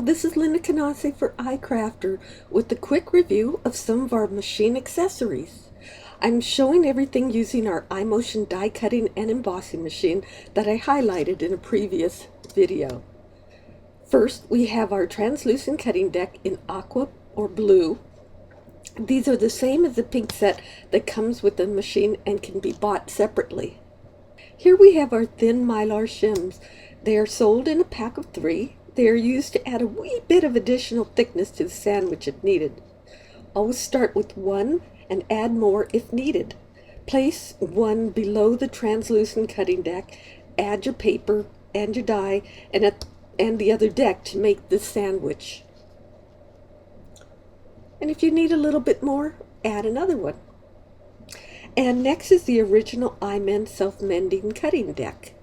this is Linda Canase for iCrafter with a quick review of some of our machine accessories. I'm showing everything using our iMotion die cutting and embossing machine that I highlighted in a previous video. First, we have our translucent cutting deck in aqua or blue. These are the same as the pink set that comes with the machine and can be bought separately. Here we have our thin mylar shims. They are sold in a pack of 3. They are used to add a wee bit of additional thickness to the sandwich if needed. Always start with 1 and add more if needed. Place 1 below the translucent cutting deck, add your paper and your die and the other deck to make this sandwich. And if you need a little bit more, add another one. And next is the original Self-Mending Cutting Deck.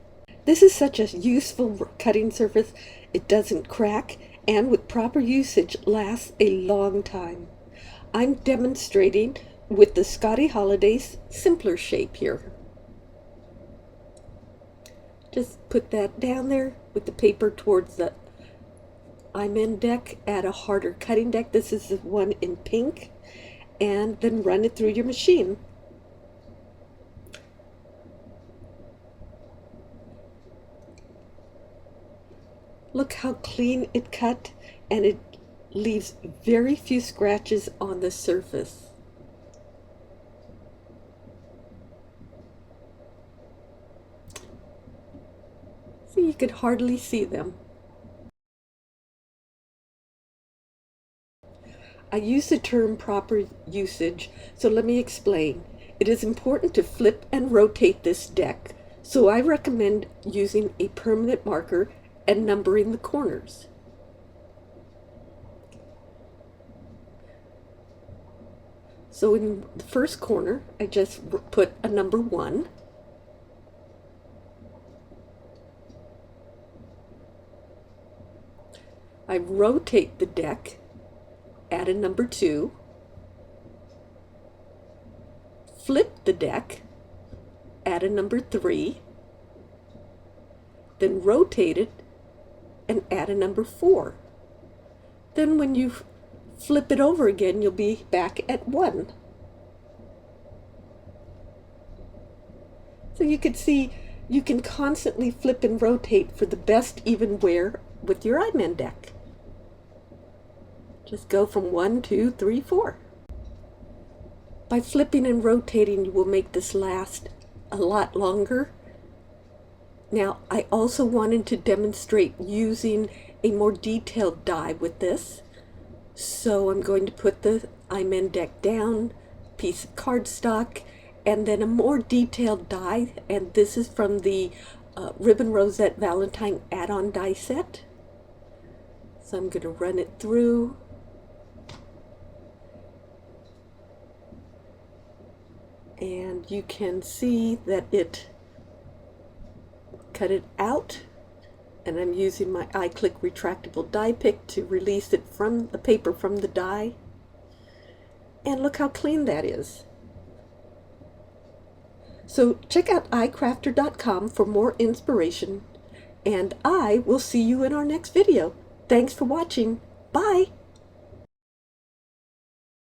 This is such a useful cutting surface. It doesn't crack, and with proper usage lasts a long time. I'm demonstrating with the Scotty Holiday's simpler shape here. Just put that down there with the paper towards the deck. Add a harder cutting deck. This is the one in pink, and then run it through your machine. Look how clean it cut, and it leaves very few scratches on the surface. So you could hardly see them. I use the term proper usage, so let me explain. It is important to flip and rotate this deck, so I recommend using a permanent marker and numbering the corners. So in the first corner, I just put a number 1. I rotate the deck, add a number 2, flip the deck, add a number 3, then rotate it and add a number 4. Then when you flip it over again, you'll be back at 1. So you can see you can constantly flip and rotate for the best even wear with your deck. Just go from 1, 2, 3, 4. By flipping and rotating, you will make this last a lot longer. Now, I also wanted to demonstrate using a more detailed die with this. So I'm going to put the deck down, piece of cardstock, and then a more detailed die. And this is from the Ribbon Rosette Valentine add-on die set. So I'm going to run it through. And you can see that it cut it out, and I'm using my i-Clik Retractable Die Pick to release it from the paper from the die. And look how clean that is. So check out icrafter.com for more inspiration, and I will see you in our next video. Thanks for watching. Bye!